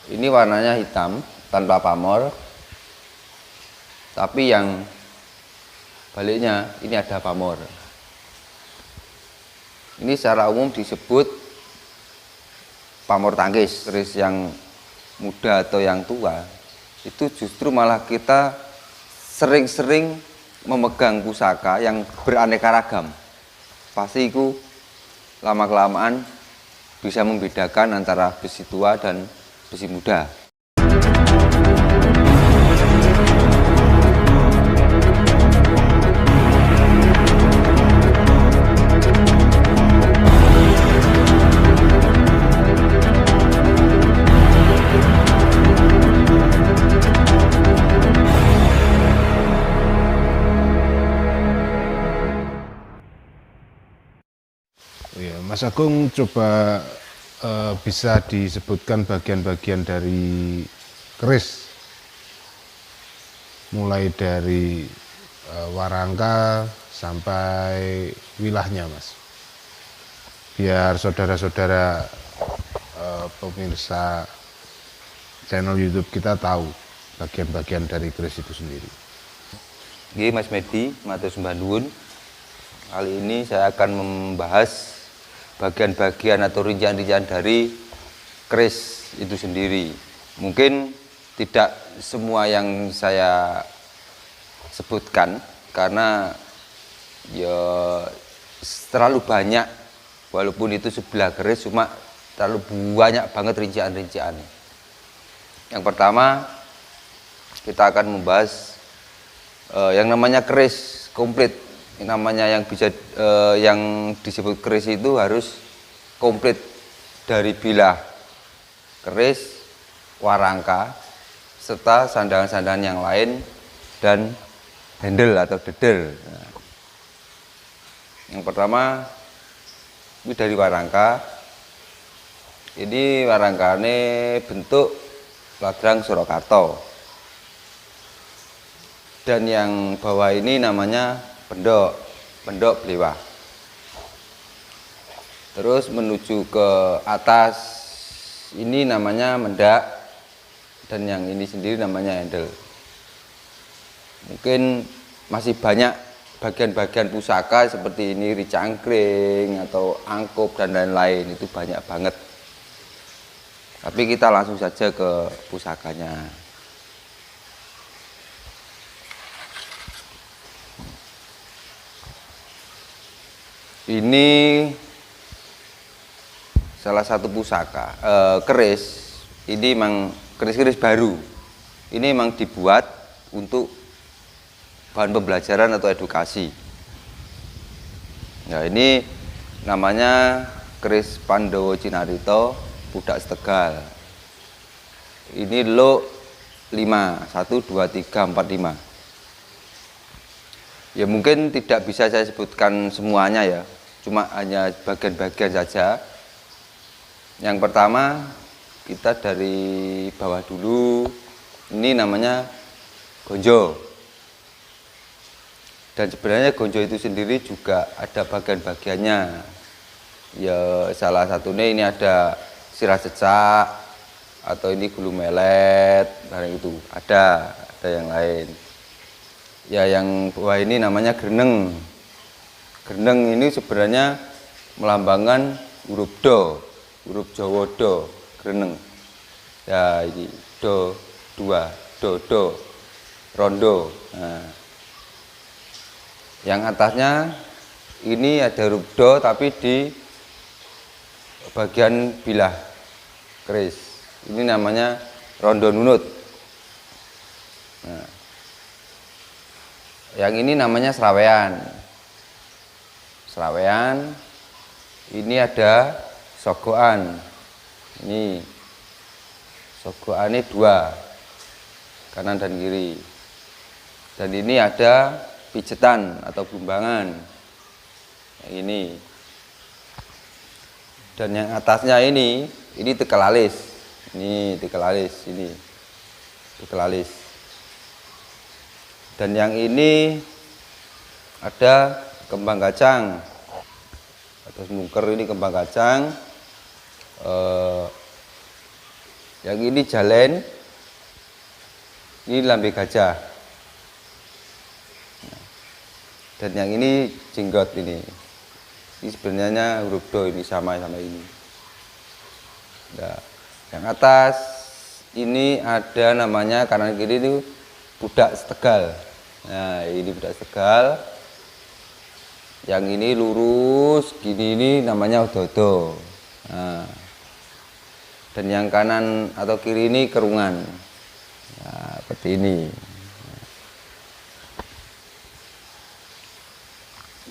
Ini warnanya hitam tanpa pamor, tapi yang baliknya ini ada pamor. Ini secara umum disebut pamor tangkis. Keris yang muda atau yang tua itu justru malah kita sering-sering memegang pusaka yang beraneka ragam. Pasti itu lama-kelamaan bisa membedakan antara besi tua dan besi muda. Ya, Mas Agung coba bisa disebutkan bagian-bagian dari keris, mulai dari warangka sampai wilahnya, Mas. Biar saudara-saudara pemirsa channel YouTube kita tahu bagian-bagian dari keris itu sendiri. Nggih, Mas Medi, matur sembah nuwun. Kali ini saya akan membahas bagian-bagian atau rincian-rincian dari keris itu sendiri. Mungkin tidak semua yang saya sebutkan karena ya terlalu banyak, walaupun itu sebelah keris cuma terlalu banyak banget rincian-rincian. Yang pertama kita akan membahas yang namanya keris komplit. Namanya yang bisa yang disebut keris itu harus komplit dari bilah keris, warangka, serta sandangan-sandangan yang lain dan handle atau deder. Nah, yang pertama ini dari warangka. Ini warangkane bentuk ladrang Surakarta. Dan yang bawah ini namanya pendok belewah. Terus menuju ke atas ini namanya mendak, dan yang ini sendiri namanya handle. Mungkin masih banyak bagian-bagian pusaka seperti ini, ricangkring atau angkop dan lain-lain, itu banyak banget. Tapi kita langsung saja ke pusakanya. Ini salah satu pusaka keris. Ini memang keris-keris baru. Ini memang dibuat untuk bahan pembelajaran atau edukasi. Nah, ini namanya keris Pandowo Cinarito Budak Setegal. Ini lo 5, 1, 2, 3, 4, 5. Ya mungkin tidak bisa saya sebutkan semuanya ya, cuma hanya bagian-bagian saja. Yang pertama kita dari bawah dulu, ini namanya gonjo. Dan sebenarnya gonjo itu sendiri juga ada bagian-bagiannya. Ya salah satunya ini ada sirah cecak atau ini gulu melet, barang itu ada yang lain. Ya yang bawah ini namanya greneng. Greneng ini sebenarnya melambangkan huruf do, huruf Jawa do, greneng. Ya ini do, 2, do, rondo. Nah, yang atasnya ini ada huruf do tapi di bagian bilah keris. Ini namanya rondo nunut. Nah, yang ini namanya serawean. Serawean. Ini ada sogokan. Ini sogokannya 2, kanan dan kiri. Dan ini ada pijetan atau bumbangan. Yang ini. Dan yang atasnya ini tekel alis. Ini tekel alis, ini tekel alis. Dan yang ini ada kembang kacang atau semungker, ini kembang kacang. Yang ini jalen, ini lambe gajah. Dan yang ini jenggot ini. Ini sebenarnya huruf do ini sama ini. Nah, yang atas ini ada namanya kanan kiri itu budak setegal. Nah, ini budak setegal. Yang ini lurus, gini ini namanya odo-odo. Nah, dan yang kanan atau kiri ini kerungan. Nah, seperti ini.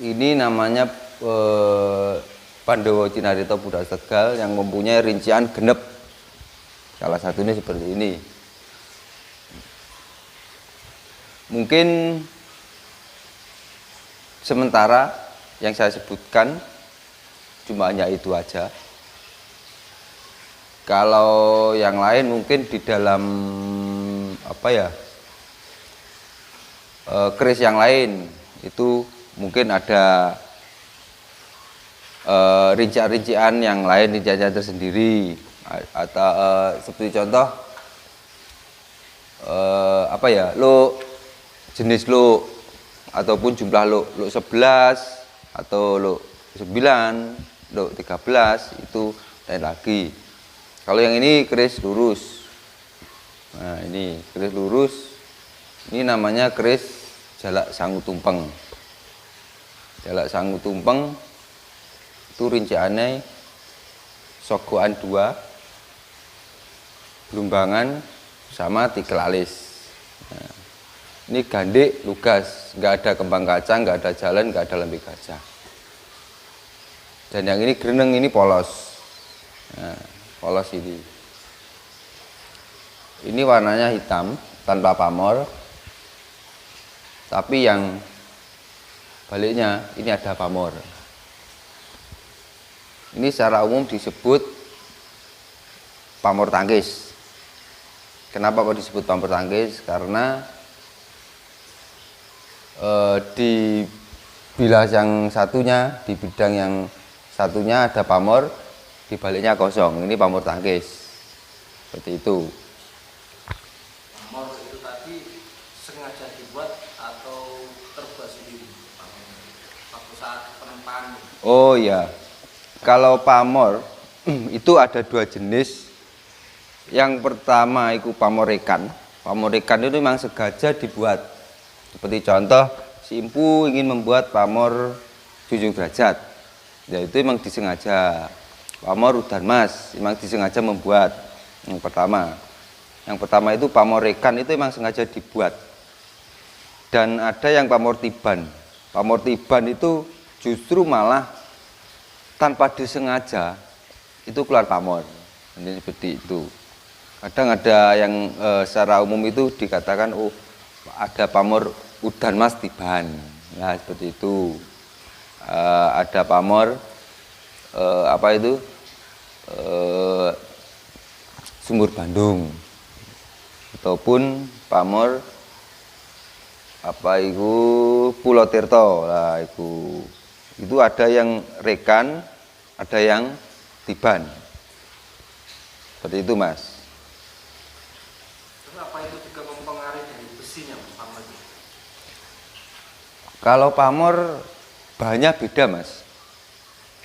Ini namanya Pandowo Cinarito Budak Tegal yang mempunyai rincian genep. Salah satunya seperti ini. Mungkin sementara yang saya sebutkan cuma hanya itu aja. Kalau yang lain mungkin di dalam keris yang lain itu mungkin ada rincian-rincian yang lain, rinciannya tersendiri, atau seperti contoh jenis lo ataupun jumlah lo 11 atau lo 9, lo 13 itu lain lagi. Kalau yang ini keris lurus. Nah, ini keris lurus. Ini namanya keris jalak sangu tumpeng. Jalak sangu tumpeng itu rinciannya sogoan 2, belumbangan sama tikel alis. Nah, ini gandik lugas, nggak ada kembang kacang, nggak ada jalan, nggak ada lambe gajah. Dan yang ini greneng, ini polos. Nah, polos ini. Ini warnanya hitam tanpa pamor. Tapi yang baliknya ini ada pamor. Ini secara umum disebut pamor tangkis. Kenapa kok disebut pamor tangkis? Karena di bilah yang satunya, di bidang yang satunya ada pamor, di baliknya kosong. Ini pamor tangkis. Seperti itu. Pamor itu tadi sengaja dibuat atau terbuat sendiri waktu saat penempaan? Oh ya, kalau pamor itu ada 2 jenis. Yang pertama itu pamor rekan. Pamor rekan itu memang sengaja dibuat. Seperti contoh, si Impu ingin membuat pamor junjung derajat. Ya itu memang disengaja. Pamor udan mas memang disengaja membuat. Yang pertama itu pamor rekan itu memang sengaja dibuat. Dan ada yang pamor tiban. Pamor tiban itu justru malah tanpa disengaja itu keluar pamor. Ini seperti itu. Kadang ada yang secara umum itu dikatakan ada pamor udan mas tiban. Nah seperti itu. Ada pamor Sumur Bandung, ataupun pamor Pulau Tirto. Nah itu ada yang rekan, ada yang tiban. Seperti itu mas. Terus apa itu juga mempengaruhi dari besinya pamor itu? Kalau pamor bahannya beda mas.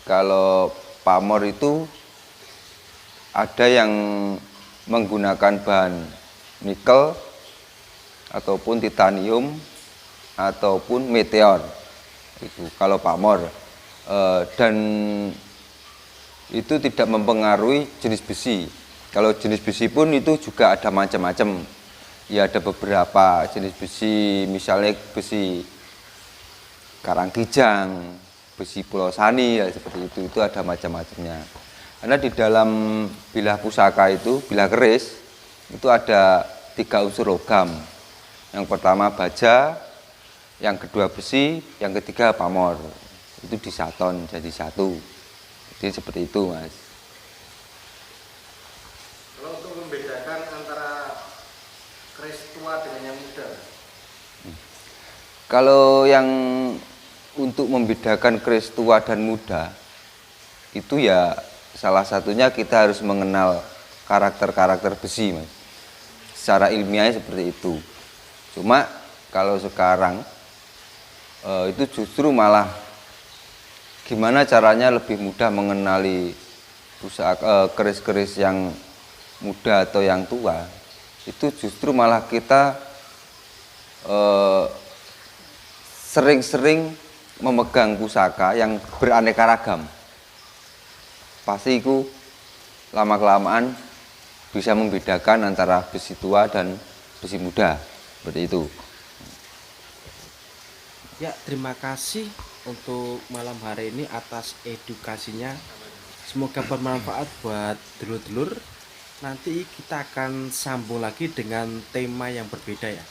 Kalau pamor itu ada yang menggunakan bahan nikel ataupun titanium ataupun meteor. Itu kalau pamor dan itu tidak mempengaruhi jenis besi. Kalau jenis besi pun itu juga ada macam-macam. Ya ada beberapa jenis besi, misalnya besi Karanggijang, besi Pulau Sani, ya seperti itu ada macam-macamnya. Karena di dalam bilah pusaka itu, bilah keris itu ada 3 unsur logam. Yang pertama baja, yang kedua besi, yang ketiga pamor. Itu disaton jadi satu. Jadi seperti itu mas. Kalau untuk membedakan antara keris tua dengan yang muda? Kalau yang untuk membedakan keris tua dan muda itu ya salah satunya kita harus mengenal karakter-karakter besi, Mas. Secara ilmiahnya seperti itu. Cuma kalau sekarang itu justru malah gimana caranya lebih mudah mengenali keris-keris yang muda atau yang tua. Itu justru malah kita sering-sering memegang pusaka yang beraneka ragam. Pasti itu lama-kelamaan bisa membedakan antara besi tua dan besi muda, seperti itu. Ya, terima kasih untuk malam hari ini atas edukasinya. Semoga bermanfaat buat dulur-dulur. Nanti kita akan sambung lagi dengan tema yang berbeda ya.